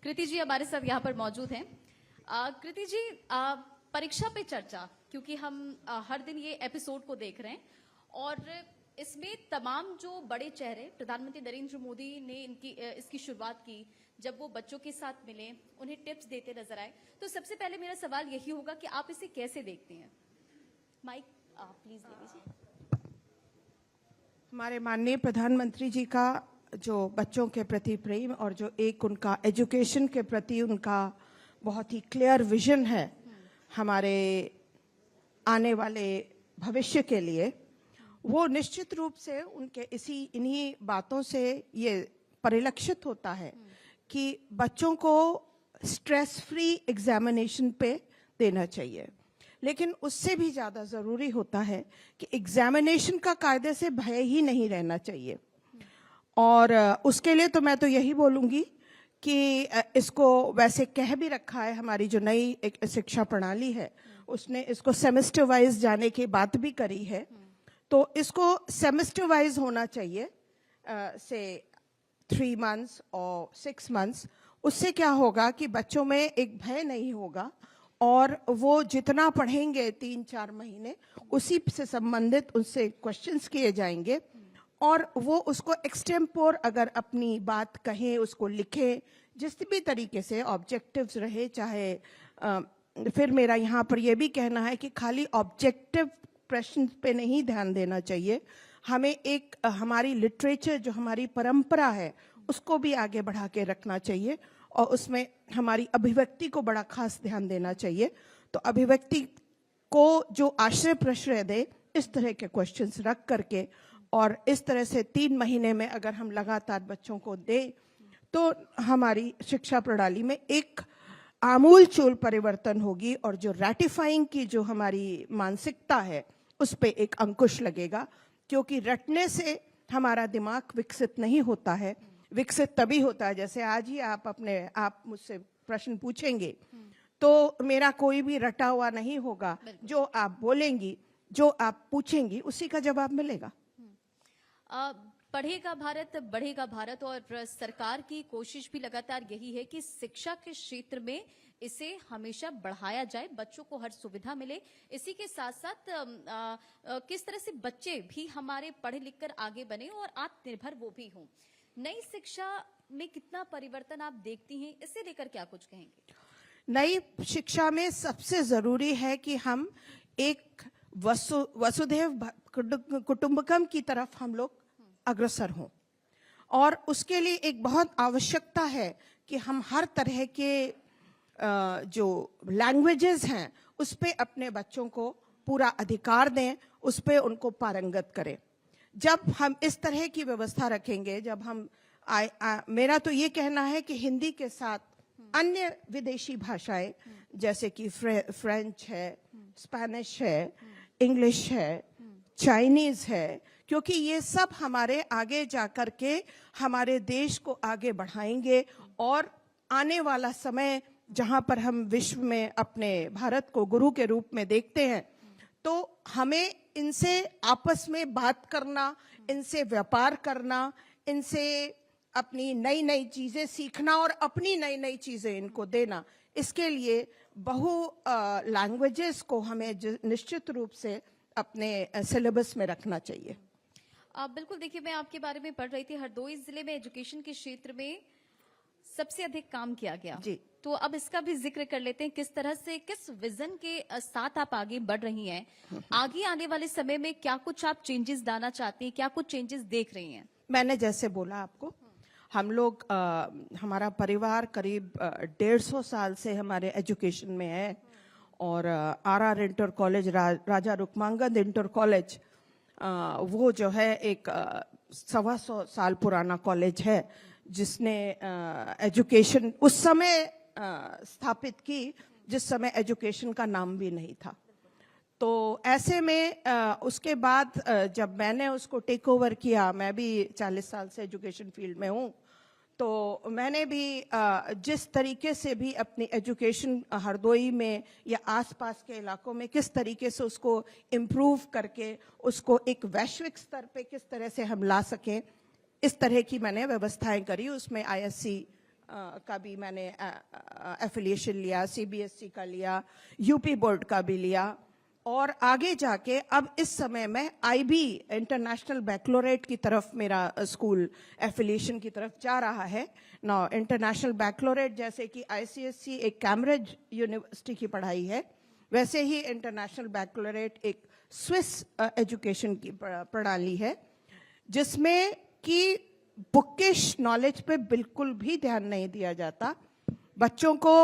कृति जी हमारे साथ यहाँ पर मौजूद हैं। कृति जी, परीक्षा पे चर्चा, क्योंकि हम हर दिन ये एपिसोड को देख रहे हैं और इसमें तमाम जो बड़े चेहरे, प्रधानमंत्री नरेंद्र मोदी ने इसकी शुरुआत की, जब वो बच्चों के साथ मिले, उन्हें टिप्स देते नजर आए। तो सबसे पहले मेरा सवाल यही होगा कि आप इसे कैसे देखते हैं? माइक प्लीज ले लीजिए। हमारे माननीय प्रधानमंत्री जी का जो बच्चों के प्रति प्रेम और जो एक उनका एजुकेशन के प्रति उनका बहुत ही क्लियर विजन है हमारे आने वाले भविष्य के लिए, वो निश्चित रूप से उनके इन्हीं बातों से ये परिलक्षित होता है कि बच्चों को स्ट्रेस फ्री एग्जामिनेशन पे देना चाहिए। लेकिन उससे भी ज़्यादा ज़रूरी होता है कि एग्जामिनेशन का कायदे से भय ही नहीं रहना चाहिए। और उसके लिए तो मैं तो यही बोलूँगी कि इसको वैसे कह भी रखा है, हमारी जो नई एक शिक्षा प्रणाली है उसने इसको सेमेस्टर वाइज जाने की बात भी करी है। तो इसको सेमेस्टर वाइज होना चाहिए, से 3 months और 6 months। उससे क्या होगा कि बच्चों में एक भय नहीं होगा और वो जितना पढ़ेंगे 3-4 महीने उसी से संबंधित उनसे क्वेश्चंस किए जाएंगे और वो उसको एक्सटेम्पोर अगर अपनी बात कहें, उसको लिखें, जिस भी तरीके से ऑब्जेक्टिव्स रहे। चाहे फिर मेरा यहाँ पर ये भी कहना है कि खाली ऑब्जेक्टिव प्रश्न पे नहीं ध्यान देना चाहिए, हमें एक हमारी लिटरेचर जो हमारी परंपरा है उसको भी आगे बढ़ा के रखना चाहिए और उसमें हमारी अभिव्यक्ति को बड़ा खास ध्यान देना चाहिए। तो अभिव्यक्ति को जो आश्रय प्रश्रय दे, इस तरह के क्वेश्चंस रख करके और इस तरह से 3 महीने में अगर हम लगातार बच्चों को दें तो हमारी शिक्षा प्रणाली में एक आमूल चूल परिवर्तन होगी और जो रैटिफाइंग की जो हमारी मानसिकता है उस पे एक अंकुश लगेगा। क्योंकि रटने से हमारा दिमाग विकसित नहीं होता है, विकसित तभी होता है, जैसे आज ही आप मुझसे प्रश्न पूछेंगे तो मेरा कोई भी रटा हुआ नहीं होगा, जो आप बोलेंगी, जो आप पूछेंगी उसी का जवाब मिलेगा। पढ़ेगा भारत बढ़ेगा भारत, और सरकार की कोशिश भी लगातार यही है कि शिक्षा के क्षेत्र में इसे हमेशा बढ़ाया जाए, बच्चों को हर सुविधा मिले। इसी के साथ साथ किस तरह से बच्चे भी हमारे पढ़े लिख कर आगे बने और आत्मनिर्भर वो भी हों। नई शिक्षा में कितना परिवर्तन आप देखती हैं, इससे लेकर क्या कुछ कहेंगे? नई शिक्षा में सबसे जरूरी है कि हम एक वसुधैव कुटुंबकम की तरफ हम लोग अग्रसर हों और उसके लिए एक बहुत आवश्यकता है कि हम हर तरह के जो लैंग्वेजेस हैं उस पे अपने बच्चों को पूरा अधिकार दें, उस पे उनको पारंगत करें। जब हम इस तरह की व्यवस्था रखेंगे, जब हम मेरा तो ये कहना है कि हिंदी के साथ अन्य विदेशी भाषाएं जैसे कि फ्रेंच है, स्पेनिश है, इंग्लिश है, चाइनीज है, क्योंकि ये सब हमारे आगे जाकर के हमारे देश को आगे बढ़ाएंगे और आने वाला समय जहां पर हम विश्व में अपने भारत को गुरु के रूप में देखते हैं, तो हमें इनसे आपस में बात करना, इनसे व्यापार करना, इनसे अपनी नई नई चीजें सीखना और अपनी नई नई चीजें इनको देना, इसके लिए बहु लैंग्वेजेस को हमें निश्चित रूप से अपने सिलेबस में रखना चाहिए। बिल्कुल, देखिए मैं आपके बारे में पढ़ रही थी, हरदोई जिले में एजुकेशन के क्षेत्र में सबसे अधिक काम किया गया जी। तो अब इसका भी जिक्र कर लेते हैं, किस तरह से, किस विजन के साथ आप आगे बढ़ रही हैं, आगे आने वाले समय में क्या कुछ आप चेंजेस लाना चाहती हैं, क्या कुछ चेंजेस देख रही हैं? मैंने जैसे बोला आपको, हम लोग हमारा परिवार करीब 150 साल से हमारे एजुकेशन में है और RR इंटर कॉलेज, राजा रुक्मांगद इंटर कॉलेज, वो जो है एक 125 साल पुराना कॉलेज है जिसने एजुकेशन उस समय स्थापित की जिस समय एजुकेशन का नाम भी नहीं था। तो ऐसे में उसके बाद जब मैंने उसको टेक ओवर किया, मैं भी 40 साल से एजुकेशन फील्ड में हूँ, तो मैंने भी जिस तरीके से भी अपनी एजुकेशन हरदोई में या आसपास के इलाकों में किस तरीके से उसको इम्प्रूव करके उसको एक वैश्विक स्तर पे किस तरह से हम ला सकें, इस तरह की मैंने व्यवस्थाएं करी। उसमें ISC का भी मैंने एफिलिएशन लिया, सीबीएसई का लिया, यूपी बोर्ड का भी लिया, और आगे जाके अब इस समय मैं आईबी इंटरनेशनल बैकलोरेट की तरफ मेरा स्कूल एफिलिएशन की तरफ जा रहा है। नाउ इंटरनेशनल बैकलोरेट जैसे कि आईसीएसई एक कैम्ब्रिज यूनिवर्सिटी की पढ़ाई है, वैसे ही इंटरनेशनल बैकलोरेट एक स्विस एजुकेशन की प्रणाली है, जिसमें कि बुकिश नॉलेज पे बिल्कुल भी ध्यान नहीं दिया जाता। बच्चों को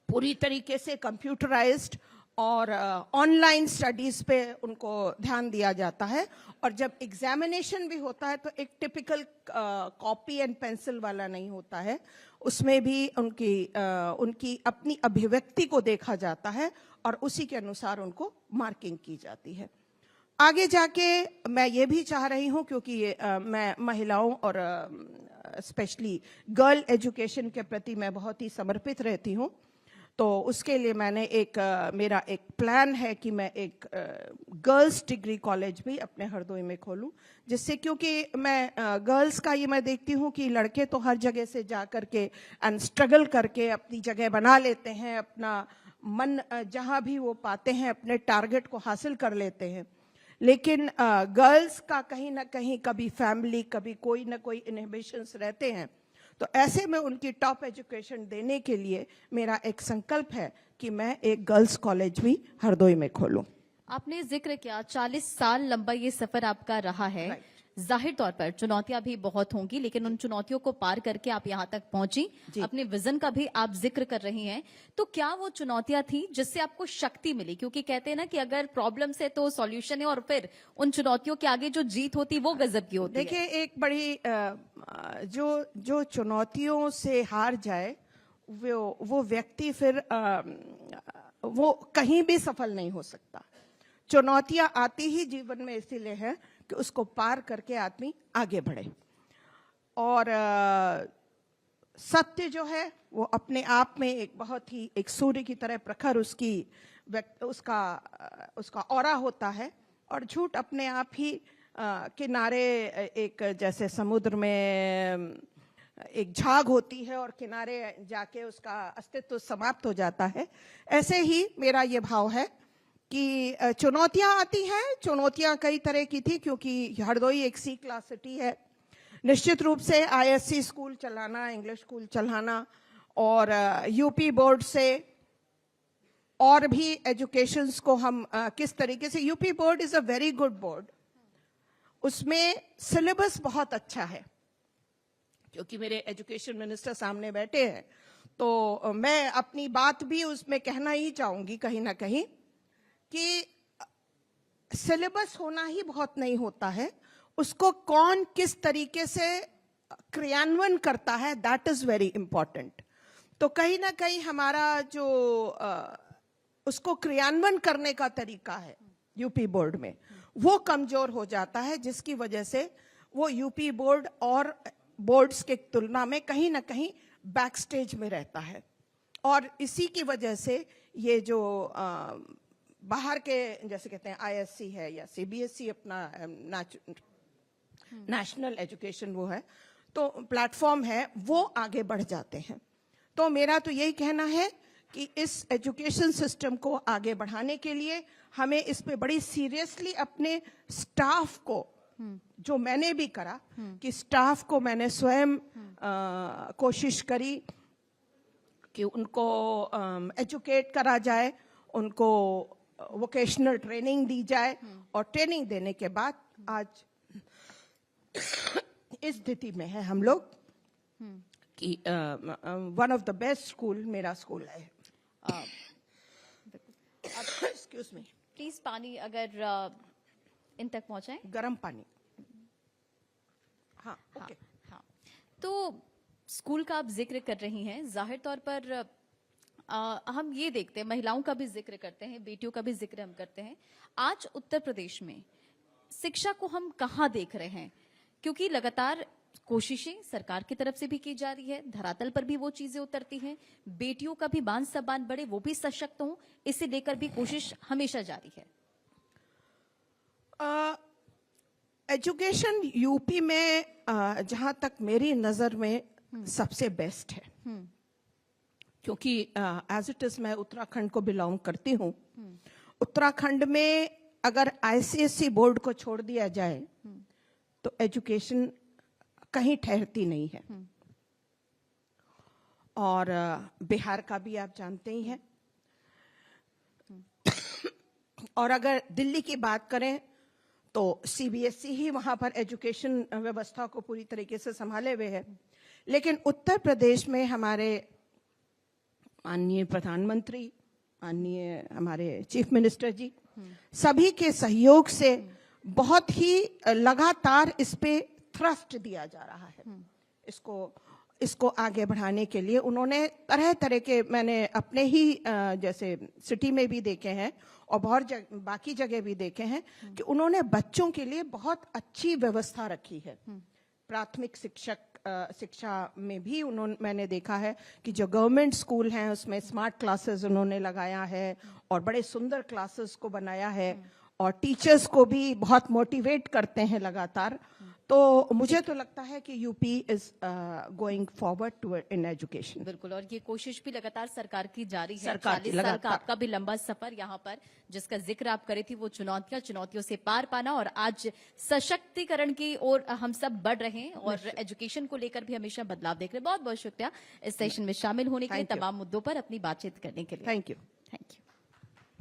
पूरी तरीके से कंप्यूटराइज्ड और ऑनलाइन स्टडीज पे उनको ध्यान दिया जाता है, और जब एग्जामिनेशन भी होता है तो एक टिपिकल कॉपी एंड पेंसिल वाला नहीं होता है, उसमें भी उनकी अपनी अभिव्यक्ति को देखा जाता है और उसी के अनुसार उनको मार्किंग की जाती है। आगे जाके मैं ये भी चाह रही हूँ, क्योंकि मैं महिलाओं और स्पेशली गर्ल एजुकेशन के प्रति मैं बहुत ही समर्पित रहती हूँ, तो उसके लिए मैंने मेरा एक प्लान है कि मैं एक गर्ल्स डिग्री कॉलेज भी अपने हरदोई में खोलूं, जिससे, क्योंकि मैं गर्ल्स का ये मैं देखती हूँ कि लड़के तो हर जगह से जा करके एंड स्ट्रगल करके अपनी जगह बना लेते हैं, अपना मन जहाँ भी वो पाते हैं अपने टारगेट को हासिल कर लेते हैं, लेकिन गर्ल्स का कहीं ना कहीं कभी फैमिली, कभी कोई ना कोई इनहिबिशंस रहते हैं। तो ऐसे में उनकी टॉप एजुकेशन देने के लिए मेरा एक संकल्प है कि मैं एक गर्ल्स कॉलेज भी हरदोई में खोलूं। आपने जिक्र किया 40 साल लंबा ये सफर आपका रहा है। जाहिर तौर पर चुनौतियां भी बहुत होंगी, लेकिन उन चुनौतियों को पार करके आप यहाँ तक पहुंची, अपने विजन का भी आप जिक्र कर रही हैं। तो क्या वो चुनौतियां थी जिससे आपको शक्ति मिली? क्योंकि कहते हैं ना कि अगर प्रॉब्लम से तो सॉल्यूशन है, और फिर उन चुनौतियों के आगे जो जीत होती वो गजब की होती है। देखिए, एक बड़ी जो चुनौतियों से हार जाए वो व्यक्ति फिर वो कहीं भी सफल नहीं हो सकता। चुनौतियां आती ही जीवन में इसीलिए है कि उसको पार करके आदमी आगे बढ़े, और सत्य जो है वो अपने आप में एक बहुत ही एक सूर्य की तरह प्रखर उसका ऑरा होता है, और झूठ अपने आप ही किनारे एक जैसे समुद्र में एक झाग होती है और किनारे जाके उसका अस्तित्व समाप्त हो जाता है। ऐसे ही मेरा ये भाव है कि चुनौतियां आती हैं। चुनौतियां कई तरह की थी, क्योंकि हरदोई एक सी क्लास सिटी है। निश्चित रूप से आईएससी स्कूल चलाना, इंग्लिश स्कूल चलाना, और यूपी बोर्ड से और भी एजुकेशंस को हम किस तरीके से, UP board is a very good board, उसमें सिलेबस बहुत अच्छा है। क्योंकि मेरे एजुकेशन मिनिस्टर सामने बैठे हैं, तो मैं अपनी बात भी उसमें कहना ही चाहूंगी कहीं ना कहीं कि सिलेबस होना ही बहुत नहीं होता है, उसको कौन किस तरीके से क्रियान्वयन करता है, दैट इज वेरी इंपॉर्टेंट। तो कहीं ना कहीं हमारा जो उसको क्रियान्वयन करने का तरीका है यूपी बोर्ड में, वो कमजोर हो जाता है, जिसकी वजह से वो यूपी बोर्ड और बोर्ड्स के तुलना में कहीं ना कहीं बैक स्टेज में रहता है। और इसी की वजह से ये जो बाहर के जैसे कहते हैं आईएससी है या सीबीएसई अपना नेशनल एजुकेशन वो है, तो प्लेटफॉर्म है, वो आगे बढ़ जाते हैं। तो मेरा तो यही कहना है कि इस एजुकेशन सिस्टम को आगे बढ़ाने के लिए हमें इस पे बड़ी सीरियसली अपने स्टाफ को, जो मैंने भी करा कि स्टाफ को मैंने स्वयं कोशिश करी कि उनको एजुकेट करा जाए, उनको वोकेशनल ट्रेनिंग दी जाए, और ट्रेनिंग देने के बाद आज इस स्थिति में है हम लोग कि one of the best school मेरा स्कूल है। एक्सक्यूज मी, प्लीज पानी अगर इन तक पहुंचाएं, गर्म पानी। हाँ, ओके। हाँ, तो स्कूल का आप जिक्र कर रही हैं, जाहिर तौर पर हम ये देखते हैं, महिलाओं का भी जिक्र करते हैं, बेटियों का भी जिक्र हम करते हैं। आज उत्तर प्रदेश में शिक्षा को हम कहाँ देख रहे हैं? क्योंकि लगातार कोशिशें सरकार की तरफ से भी की जा रही है, धरातल पर भी वो चीजें उतरती हैं, बेटियों का भी बांध सबान बढ़े, वो भी सशक्त हों, इसे लेकर भी कोशिश हमेशा जारी है। एजुकेशन यूपी में जहां तक मेरी नजर में सबसे बेस्ट है। क्योंकि एज इट इज मैं उत्तराखंड को बिलोंग करती हूँ। उत्तराखंड में अगर आईसीएसई बोर्ड को छोड़ दिया जाए तो एजुकेशन कहीं ठहरती नहीं है। और बिहार का भी आप जानते ही हैं। और अगर दिल्ली की बात करें तो सीबीएसई ही वहां पर एजुकेशन व्यवस्था को पूरी तरीके से संभाले हुए है। लेकिन उत्तर प्रदेश में हमारे माननीय प्रधानमंत्री, माननीय हमारे चीफ मिनिस्टर जी, सभी के सहयोग से बहुत ही लगातार इस पे थ्रस्ट दिया जा रहा है। इसको आगे बढ़ाने के लिए उन्होंने तरह तरह के, मैंने अपने ही जैसे सिटी में भी देखे हैं और बहुत बाकी जगह भी देखे हैं कि उन्होंने बच्चों के लिए बहुत अच्छी व्यवस्था रखी है। प्राथमिक शिक्षा में भी मैंने देखा है कि जो गवर्नमेंट स्कूल हैं उसमें स्मार्ट क्लासेस उन्होंने लगाया है और बड़े सुंदर क्लासेस को बनाया है और टीचर्स को भी बहुत मोटिवेट करते हैं लगातार। तो मुझे तो लगता है कि UP is going forward to in education. बिल्कुल, और ये कोशिश भी लगातार सरकार की जारी है। सरकार 40 साल का आपका भी लंबा सफर यहाँ पर, जिसका जिक्र आप करे थी, वो चुनौतियों से पार पाना और आज सशक्तिकरण की ओर हम सब बढ़ रहे हैं और एजुकेशन को लेकर भी हमेशा बदलाव देख रहे हैं। बहुत बहुत शुक्रिया इस सेशन में शामिल होने के लिए, तमाम मुद्दों पर अपनी बातचीत करने के लिए। Thank you. Thank you.